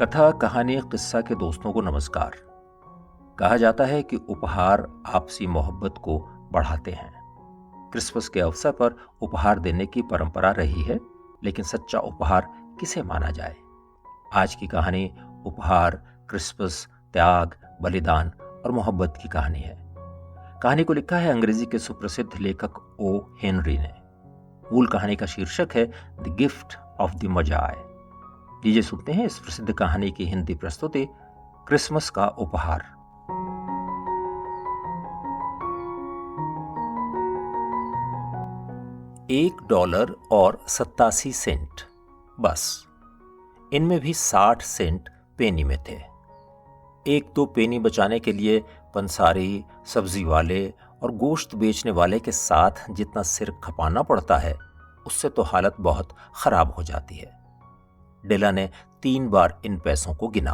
कथा कहानी किस्सा के दोस्तों को नमस्कार। कहा जाता है कि उपहार आपसी मोहब्बत को बढ़ाते हैं। क्रिसमस के अवसर पर उपहार देने की परंपरा रही है, लेकिन सच्चा उपहार किसे माना जाए? आज की कहानी उपहार, क्रिसमस, त्याग, बलिदान और मोहब्बत की कहानी है। कहानी को लिखा है अंग्रेजी के सुप्रसिद्ध लेखक ओ हेनरी ने। मूल कहानी का शीर्षक है द गिफ्ट ऑफ द मजाए। लीजिए सुनते हैं इस प्रसिद्ध कहानी की हिंदी प्रस्तुति, क्रिसमस का उपहार। $1 और 87 सेंट, बस। इनमें भी 60 सेंट पेनी में थे। 1-2 पेनी बचाने के लिए पंसारी, सब्जी वाले और गोश्त बेचने वाले के साथ जितना सिर खपाना पड़ता है, उससे तो हालत बहुत खराब हो जाती है। डेला ने 3 बार इन पैसों को गिना।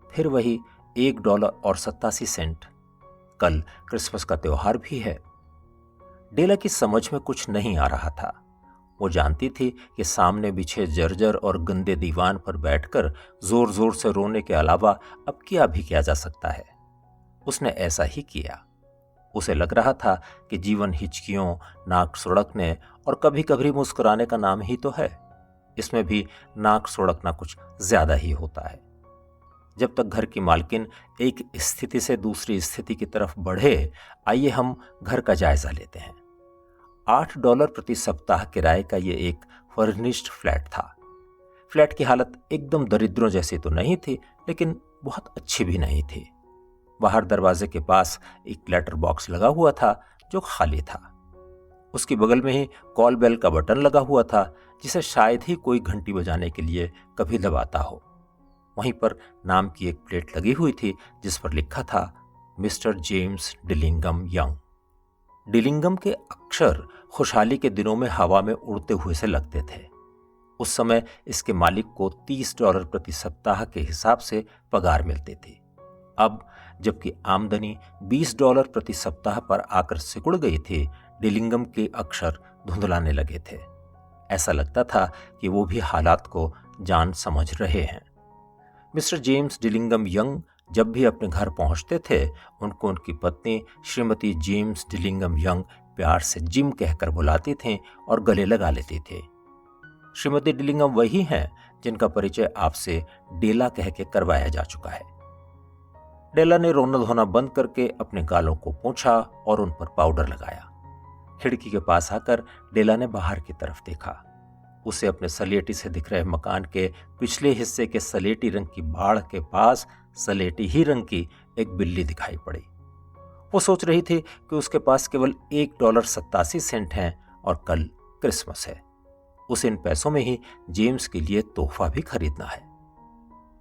फिर वही $1 और 87 सेंट। कल क्रिसमस का त्योहार भी है। डेला की समझ में कुछ नहीं आ रहा था। वो जानती थी कि सामने बिछे जर्जर और गंदे दीवान पर बैठकर जोर जोर से रोने के अलावा अब किया भी किया जा सकता है। उसने ऐसा ही किया। उसे लग रहा था कि जीवन हिचकियों, नाक सुड़कने और कभी कभी मुस्कुराने का नाम ही तो है। इसमें भी नाक सुड़कना कुछ ज्यादा ही होता है। जब तक घर की मालकिन एक स्थिति से दूसरी स्थिति की तरफ बढ़े, आइए हम घर का जायजा लेते हैं। $8 प्रति सप्ताह किराए का ये एक फर्निश्ड फ्लैट था। फ्लैट की हालत एकदम दरिद्रों जैसी तो नहीं थी, लेकिन बहुत अच्छी भी नहीं थी। बाहर दरवाजे के पास एक लेटर बॉक्स लगा हुआ था जो खाली था। उसकी बगल में ही कॉल बेल का बटन लगा हुआ था, जिसे शायद ही कोई घंटी बजाने के लिए कभी दबाता हो। वहीं पर नाम की एक प्लेट लगी हुई थी जिस पर लिखा था mister James Dillingham young. Dillingham के अक्षर खुशहाली के दिनों में हवा में उड़ते हुए से लगते थे। उस समय इसके मालिक को $30 प्रति सप्ताह के हिसाब से पगार मिलती थी। अब जबकि आमदनी $20 प्रति सप्ताह पर आकर सिकुड़ गई थी, डिलिंगम के अक्षर धुंधलाने लगे थे। ऐसा लगता था कि वो भी हालात को जान समझ रहे हैं। मिस्टर जेम्स डिलिंगम यंग जब भी अपने घर पहुंचते थे, उनको उनकी पत्नी श्रीमती जेम्स डिलिंगम यंग प्यार से जिम कहकर बुलाती थीं और गले लगा लेती थी। श्रीमती डिलिंगम वही हैं जिनका परिचय आपसे डेला कह के करवाया जा चुका है। डेला ने रोना धोना बंद करके अपने गालों को पोंछा और उन पर पाउडर लगाया। खिड़की के पास आकर डेला ने बाहर की तरफ देखा। उसे अपने सलेटी से दिख रहे मकान के पिछले हिस्से के सलेटी रंग की बाड़ के पास सलेटी ही रंग की एक बिल्ली दिखाई पड़ी। वो सोच रही थी कि उसके पास केवल $1 87 सेंट हैं और कल क्रिसमस है। उसे इन पैसों में ही जेम्स के लिए तोहफा भी खरीदना है।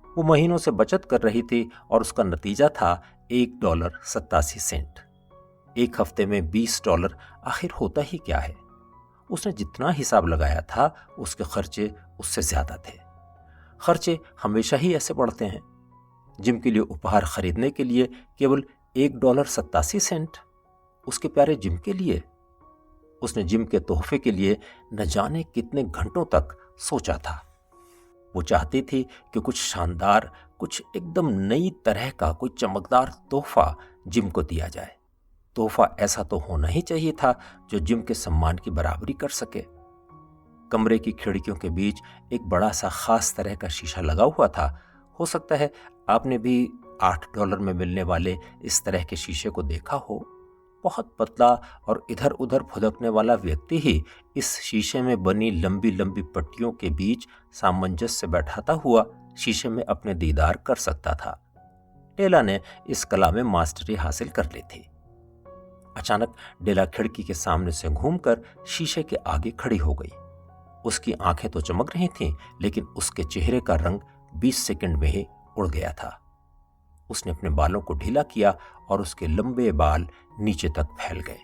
वो महीनों से बचत कर रही थी और उसका नतीजा था $1 87 सेंट। एक हफ्ते में $20 आखिर होता ही क्या है? उसने जितना हिसाब लगाया था, उसके खर्चे उससे ज्यादा थे। खर्चे हमेशा ही ऐसे बढ़ते हैं। जिम के लिए उपहार खरीदने के लिए केवल $1 87 सेंट। उसके प्यारे जिम के लिए। उसने जिम के तोहफे के लिए न जाने कितने घंटों तक सोचा था। वो चाहती थी कि कुछ शानदार, कुछ एकदम नई तरह का कोई चमकदार तोहफा जिम को दिया जाए। तोहफा ऐसा तो होना ही चाहिए था जो जिम के सम्मान की बराबरी कर सके। कमरे की खिड़कियों के बीच एक बड़ा सा खास तरह का शीशा लगा हुआ था। हो सकता है आपने भी $8 में मिलने वाले इस तरह के शीशे को देखा हो। बहुत पतला और इधर उधर फुदकने वाला व्यक्ति ही इस शीशे में बनी लंबी लंबी पट्टियों के बीच सामंजस्य से बैठाता हुआ शीशे में अपने दीदार कर सकता था। डेला ने इस कला में मास्टरी हासिल कर ली थी। अचानक डेला खिड़की के सामने से घूमकर शीशे के आगे खड़ी हो गई। उसकी आंखें तो चमक रही थीं, लेकिन उसके चेहरे का रंग 20 सेकंड में ही उड़ गया था। उसने अपने बालों को ढीला किया और उसके लंबे बाल नीचे तक फैल गए।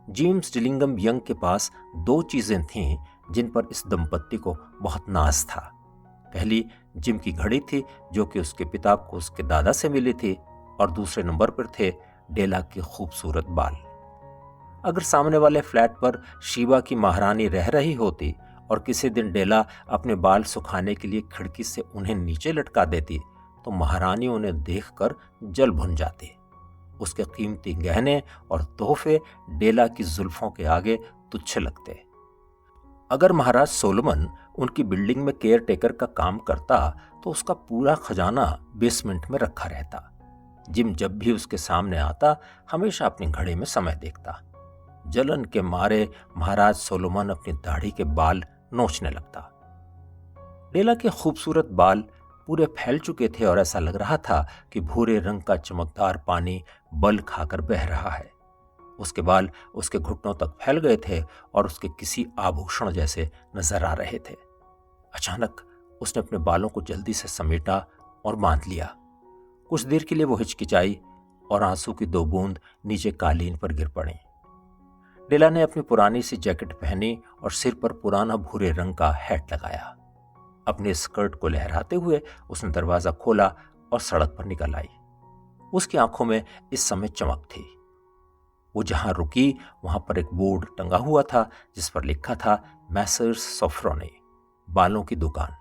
जेम्स डिलिंगम यंग के पास 2 चीजें थीं जिन पर इस दंपत्ति को बहुत नाज था। पहली जिम की घड़ी थी, जो कि उसके पिता को उसके दादा से मिली थी, और दूसरे नंबर पर थे डेला के खूबसूरत बाल। अगर सामने वाले फ्लैट पर शीबा की महारानी रह रही होती और किसी दिन डेला अपने बाल सुखाने के लिए खिड़की से उन्हें नीचे लटका देती तो महारानी उन्हें देखकर जल भुन जाती। उसके कीमती गहने और तोहफे डेला की जुल्फों के आगे तुच्छ लगते। अगर महाराज सोलोमन उनकी बिल्डिंग में केयर टेकर का काम करता तो उसका पूरा खजाना बेसमेंट में रखा रहता। जिम जब भी उसके सामने आता हमेशा अपनी घड़ी में समय देखता। जलन के मारे महाराज सोलोमन अपनी दाढ़ी के बाल नोचने लगता। डेला के खूबसूरत बाल पूरे फैल चुके थे और ऐसा लग रहा था कि भूरे रंग का चमकदार पानी बल खाकर बह रहा है। उसके बाल उसके घुटनों तक फैल गए थे और उसके किसी आभूषण जैसे नजर आ रहे थे। अचानक उसने अपने बालों को जल्दी से समेटा और बांध लिया। कुछ देर के लिए वो हिचकिचाई और आंसू की 2 बूंद नीचे कालीन पर गिर पड़ी। डेला ने अपनी पुरानी सी जैकेट पहनी और सिर पर पुराना भूरे रंग का हैट लगाया। अपने स्कर्ट को लहराते हुए उसने दरवाजा खोला और सड़क पर निकल आई। उसकी आंखों में इस समय चमक थी। वो जहां रुकी वहां पर एक बोर्ड टंगा हुआ था जिस पर लिखा था मैसर्स सोफ्रोनी, बालों की दुकान।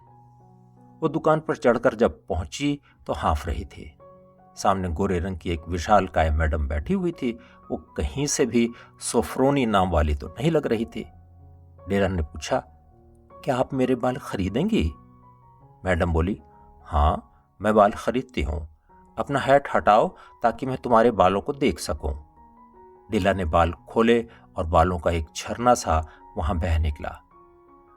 वो दुकान पर चढ़कर जब पहुंची तो हाँफ रही थी। सामने गोरे रंग की एक विशालकाय मैडम बैठी हुई थी। वो कहीं से भी सोफ्रोनी नाम वाली तो नहीं लग रही थी। डेला ने पूछा, क्या आप मेरे बाल खरीदेंगी? मैडम बोली, हाँ, मैं बाल खरीदती हूं। अपना हैट हटाओ ताकि मैं तुम्हारे बालों को देख सकूं। डेला ने बाल खोले और बालों का एक झरना सा वहां बह निकला।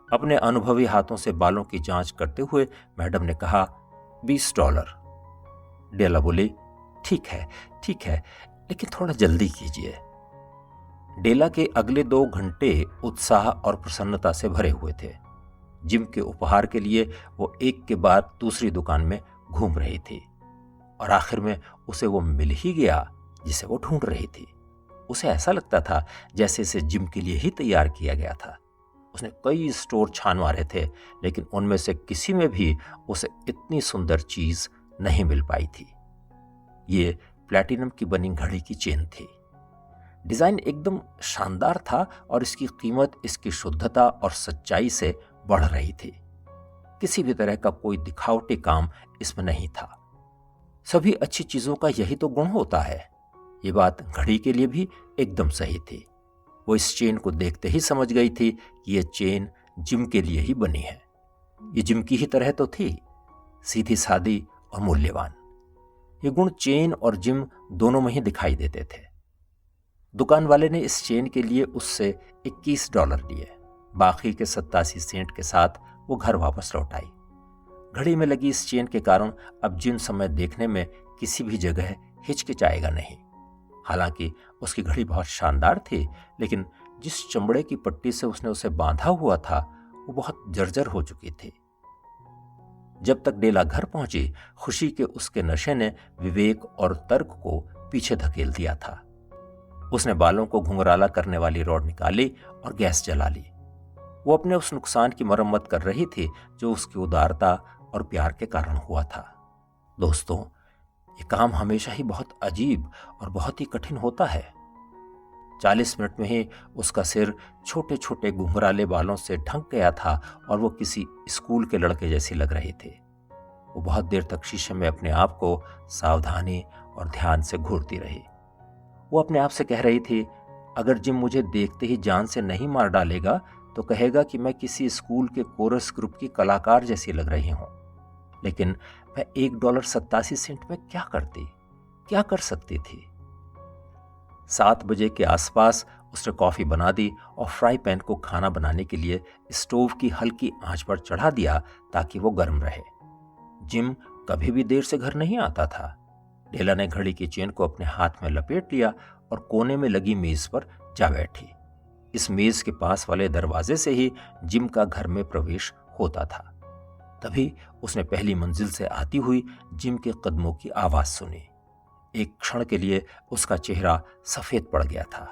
अपने अनुभवी हाथों से बालों की जांच करते हुए मैडम ने कहा, $20। डेला बोली, ठीक है, लेकिन थोड़ा जल्दी कीजिए। डेला के अगले 2 घंटे उत्साह और प्रसन्नता से भरे हुए थे। जिम के उपहार के लिए वो एक के बाद दूसरी दुकान में घूम रही थी और आखिर में उसे वो मिल ही गया जिसे वो ढूंढ रही थी। उसे ऐसा लगता था जैसे इसे जिम के लिए ही तैयार किया गया था। उसने कई स्टोर छान मारे थे लेकिन उनमें से किसी में भी उसे इतनी सुंदर चीज नहीं मिल पाई थी। ये प्लैटिनम की बनी घड़ी की चेन थी। डिजाइन एकदम शानदार था और इसकी कीमत इसकी शुद्धता और सच्चाई से बढ़ रही थी। किसी भी तरह का कोई दिखावटी काम इसमें नहीं था। सभी अच्छी चीजों का यही तो गुण होता है। ये बात घड़ी के लिए भी एकदम सही थी। वो इस चेन को देखते ही समझ गई थी कि ये चेन जिम के लिए ही बनी है। ये जिम की ही तरह तो थी, सीधी सादी और मूल्यवान। ये गुण चेन और जिम दोनों में ही दिखाई देते थे। दुकान वाले ने इस चेन के लिए उससे $21 लिए। बाकी के 87 सेंट के साथ वो घर वापस लौट आई। घड़ी में लगी इस चेन के कारण अब जिम समय देखने में किसी भी जगह हिचकिचाएगा नहीं। हालांकि उसकी घड़ी बहुत शानदार थी, लेकिन जिस चमड़े की पट्टी से उसने उसे बांधा हुआ था वो बहुत जर्जर हो चुकी थी। जब तक डेला घर पहुंची, खुशी के उसके नशे ने विवेक और तर्क को पीछे धकेल दिया था। उसने बालों को घुंघराला करने वाली रॉड निकाली और गैस जला ली। वो अपने उस नुकसान की मरम्मत कर रही थी जो उसकी उदारता और प्यार के कारण हुआ था। दोस्तों, ये काम हमेशा ही बहुत अजीब और बहुत ही कठिन होता है। 40 मिनट में ही उसका सिर छोटे छोटे घुंघराले बालों से ढक गया था और वो किसी स्कूल के लड़के जैसी लग रही थी। वो बहुत देर तक शीशे में अपने आप को सावधानी और ध्यान से घूरती रही। वो अपने आप से कह रही थी, अगर जिम मुझे देखते ही जान से नहीं मार डालेगा तो कहेगा कि मैं किसी स्कूल के कोरस ग्रुप की कलाकार जैसी लग रही हूं। लेकिन मैं $1.87 में क्या कर सकती थी? 7 बजे के आसपास उसने कॉफी बना दी और फ्राई पैन को खाना बनाने के लिए स्टोव की हल्की आंच पर चढ़ा दिया ताकि वो गर्म रहे। जिम कभी भी देर से घर नहीं आता था। डेला ने घड़ी की चेन को अपने हाथ में लपेट लिया और कोने में लगी मेज पर जा बैठी। इस मेज के पास वाले दरवाजे से ही जिम का घर में प्रवेश होता था। तभी उसने पहली मंजिल से आती हुई जिम के कदमों की आवाज सुनी। एक क्षण के लिए उसका चेहरा सफेद पड़ गया था।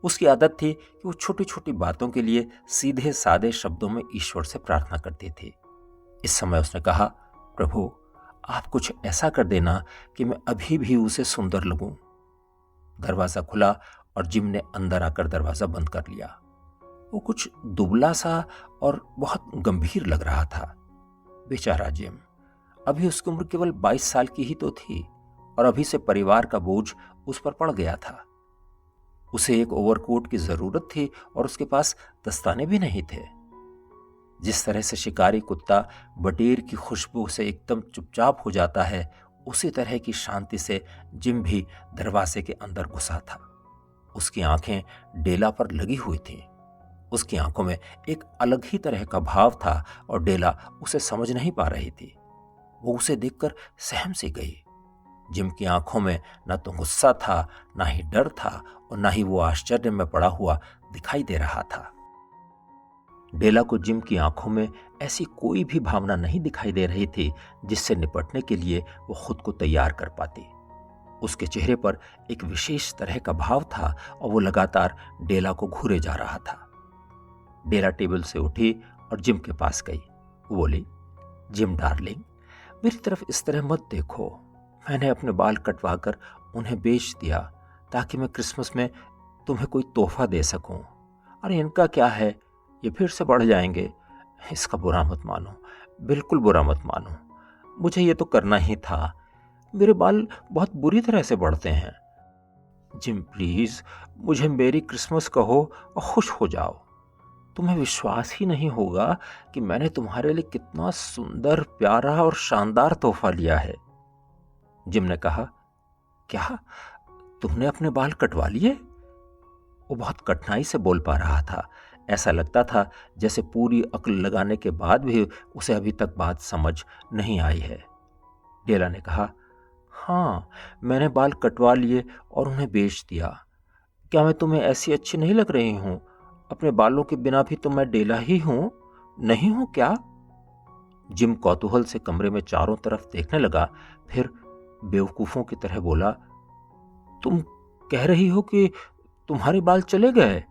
उसकी आदत थी कि वो छोटी छोटी बातों के लिए सीधे सादे शब्दों में ईश्वर से प्रार्थना करती थी। इस समय उसने कहा, प्रभु, आप कुछ ऐसा कर देना कि मैं अभी भी उसे सुंदर लगूं। दरवाजा खुला और जिम ने अंदर आकर दरवाजा बंद कर लिया। वो कुछ दुबला सा और बहुत गंभीर लग रहा था। बेचारा जिम, अभी उसकी उम्र केवल 22 साल की ही तो थी और अभी से परिवार का बोझ उस पर पड़ गया था। उसे एक ओवरकोट की जरूरत थी और उसके पास दस्ताने भी नहीं थे। जिस तरह से शिकारी कुत्ता बटेर की खुशबू से एकदम चुपचाप हो जाता है, उसी तरह की शांति से जिम भी दरवाजे के अंदर घुसा था। उसकी आंखें डेला पर लगी हुई थीं। उसकी आंखों में एक अलग ही तरह का भाव था और डेला उसे समझ नहीं पा रही थी। वो उसे देखकर सहम सी गई। जिम की आंखों में न तो गुस्सा था, ना ही डर था और ना ही वो आश्चर्य में पड़ा हुआ दिखाई दे रहा था। डेला को जिम की आंखों में ऐसी कोई भी भावना नहीं दिखाई दे रही थी जिससे निपटने के लिए वो खुद को तैयार कर पाती। उसके चेहरे पर एक विशेष तरह का भाव था और वो लगातार डेला को घूरे जा रहा था। डेला टेबल से उठी और जिम के पास गई। वो बोली, जिम डार्लिंग, मेरी तरफ इस तरह मत देखो। मैंने अपने बाल कटवाकर उन्हें बेच दिया ताकि मैं क्रिसमस में तुम्हें कोई तोहफा दे सकूं। अरे इनका क्या है, ये फिर से बढ़ जाएंगे। इसका बुरा मत मानो, बिल्कुल बुरा मत मानो। मुझे ये तो करना ही था। मेरे बाल बहुत बुरी तरह से बढ़ते हैं। जिम प्लीज, मुझे मेरी क्रिसमस कहो और खुश हो जाओ। तुम्हें विश्वास ही नहीं होगा कि मैंने तुम्हारे लिए कितना सुंदर, प्यारा और शानदार तोहफा लिया है। जिम ने कहा, क्या तुमने अपने बाल कटवा लिए? वो बहुत कठिनाई से बोल पा रहा था। ऐसा लगता था जैसे पूरी अक्ल लगाने के बाद भी उसे अभी तक बात समझ नहीं आई है। डेला ने कहा, हाँ, मैंने बाल कटवा लिए और उन्हें बेच दिया। क्या मैं तुम्हें ऐसी अच्छी नहीं लग रही हूं? अपने बालों के बिना भी तो मैं डेला ही हूं, नहीं हूं क्या? जिम कौतूहल से कमरे में चारों तरफ देखने लगा, फिर बेवकूफों की तरह बोला, तुम कह रही हो कि तुम्हारे बाल चले गए?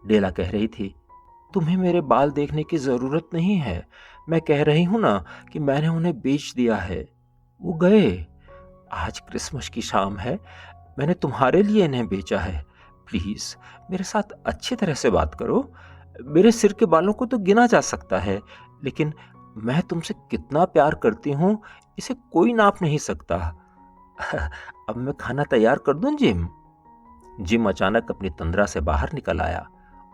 डेला कह रही थी, तुम्हें मेरे बाल देखने की जरूरत नहीं है। मैं कह रही हूं ना कि मैंने उन्हें बेच दिया है। वो गए। आज क्रिसमस की शाम है, मैंने तुम्हारे लिए इन्हें बेचा है। प्लीज मेरे साथ अच्छी तरह से बात करो। मेरे सिर के बालों को तो गिना जा सकता है, लेकिन मैं तुमसे कितना प्यार करती हूं इसे कोई नाप नहीं सकता। अब मैं खाना तैयार कर दूं जिम? जिम अचानक अपनी तंद्रा से बाहर निकल आया।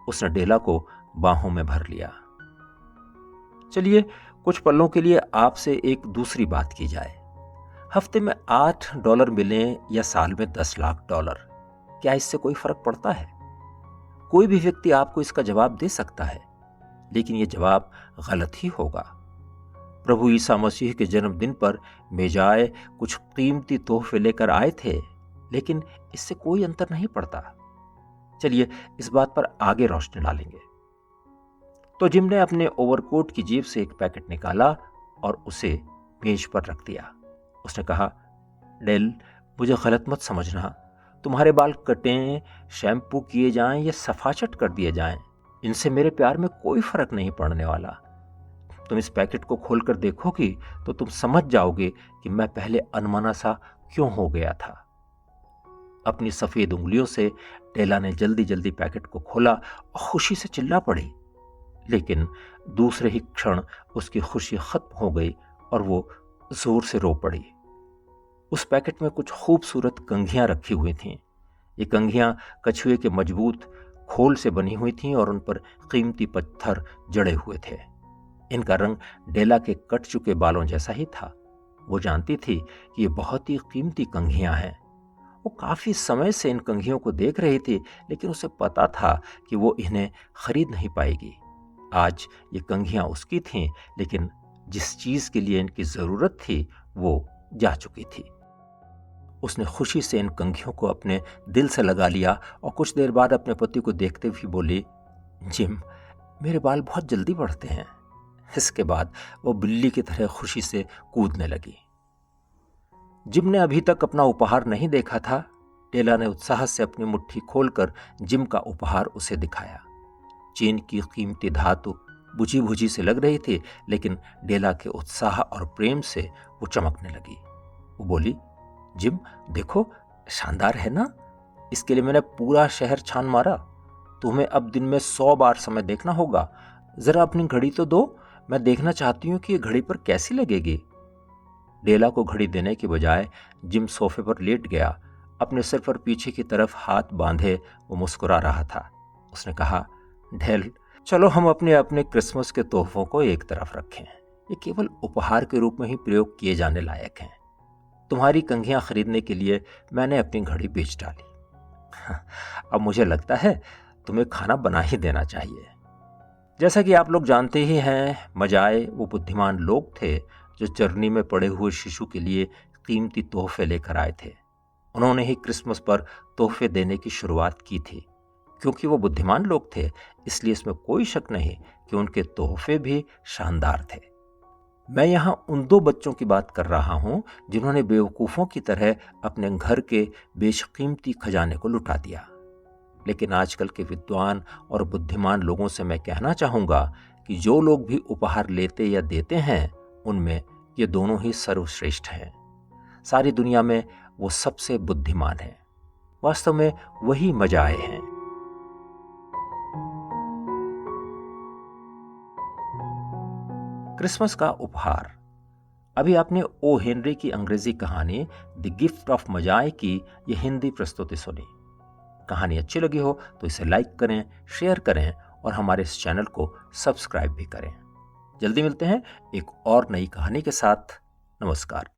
उसने डेला को बाहों में भर लिया। चलिए कुछ पलों के लिए आपसे एक दूसरी बात की जाए। हफ्ते में $8 मिलें या साल में $10 लाख, क्या इससे कोई फर्क पड़ता है? कोई भी व्यक्ति आपको इसका जवाब दे सकता है, लेकिन यह जवाब गलत ही होगा। प्रभु ईसा मसीह के जन्मदिन पर मेजाए कुछ कीमती तोहफे लेकर आए थे, लेकिन इससे कोई अंतर नहीं पड़ता। चलिए इस बात पर आगे रोशनी डालेंगे। तो जिम ने अपने ओवरकोट की जेब से एक पैकेट निकाला और उसे मेज पर रख दिया। उसने कहा, डेल, मुझे गलत मत समझना। तुम्हारे बाल कटें, शैम्पू किए जाएं या सफाचट कर दिए जाएं, इनसे मेरे प्यार में कोई फर्क नहीं पड़ने वाला। तुम इस पैकेट को खोलकर देखोगी तो तुम समझ जाओगे कि मैं पहले अनमना सा क्यों हो गया था। अपनी सफेद उंगलियों से डेला ने जल्दी जल्दी पैकेट को खोला और खुशी से चिल्ला पड़ी, लेकिन दूसरे ही क्षण उसकी खुशी खत्म हो गई और वो जोर से रो पड़ी। उस पैकेट में कुछ खूबसूरत कंघियां रखी हुई थीं। ये कंघियां कछुए के मजबूत खोल से बनी हुई थीं और उन पर कीमती पत्थर जड़े हुए थे। इनका रंग डेला के कट चुके बालों जैसा ही था। वो जानती थी कि ये बहुत ही कीमती कंघियां हैं। वो काफी समय से इन कंघियों को देख रही थी, लेकिन उसे पता था कि वो इन्हें खरीद नहीं पाएगी। आज ये कंघियां उसकी थीं, लेकिन जिस चीज के लिए इनकी जरूरत थी वो जा चुकी थी। उसने खुशी से इन कंघियों को अपने दिल से लगा लिया और कुछ देर बाद अपने पति को देखते हुए बोली, जिम, मेरे बाल बहुत जल्दी बढ़ते हैं। इसके बाद वो बिल्ली की तरह खुशी से कूदने लगी। जिम ने अभी तक अपना उपहार नहीं देखा था। डेला ने उत्साह से अपनी मुट्ठी खोलकर जिम का उपहार उसे दिखाया। चीन की कीमती धातु बुझी बुझी से लग रही थी, लेकिन डेला के उत्साह और प्रेम से वो चमकने लगी। वो बोली, जिम देखो, शानदार है ना? इसके लिए मैंने पूरा शहर छान मारा। तुम्हें अब दिन में 100 बार समय देखना होगा। जरा अपनी घड़ी तो दो, मैं देखना चाहती हूँ कि ये घड़ी पर कैसी लगेगी। डेला को घड़ी देने के बजाय जिम सोफे पर लेट गया। अपने सिर पर पीछे की तरफ हाथ बांधे वो मुस्कुरा रहा था। उसने कहा, डेल, चलो हम अपने अपने क्रिसमस के तोहफों को एक तरफ रखें। ये केवल उपहार के रूप में ही प्रयोग किए जाने लायक हैं। तुम्हारी कंघियां खरीदने के लिए मैंने अपनी घड़ी बेच डाली। अब मुझे लगता है तुम्हें खाना बना ही देना चाहिए। जैसा कि आप लोग जानते ही हैं, मजाए वो बुद्धिमान लोग थे जो चरनी में पड़े हुए शिशु के लिए कीमती तोहफे लेकर आए थे। उन्होंने ही क्रिसमस पर तोहफे देने की शुरुआत की थी। क्योंकि वो बुद्धिमान लोग थे, इसलिए इसमें कोई शक नहीं कि उनके तोहफे भी शानदार थे। मैं यहाँ उन 2 बच्चों की बात कर रहा हूँ जिन्होंने बेवकूफ़ों की तरह अपने घर के बेशकीमती खजाने को लुटा दिया। लेकिन आजकल के विद्वान और बुद्धिमान लोगों से मैं कहना चाहूँगा कि जो लोग भी उपहार लेते या देते हैं, उनमें ये दोनों ही सर्वश्रेष्ठ हैं। सारी दुनिया में वो सबसे बुद्धिमान हैं। वास्तव में वही मजाए हैं। क्रिसमस का उपहार। अभी आपने ओ हेनरी की अंग्रेजी कहानी द गिफ्ट ऑफ मजाए की ये हिंदी प्रस्तुति सुनी। कहानी अच्छी लगी हो तो इसे लाइक करें, शेयर करें और हमारे इस चैनल को सब्सक्राइब भी करें। जल्दी मिलते हैं एक और नई कहानी के साथ। नमस्कार।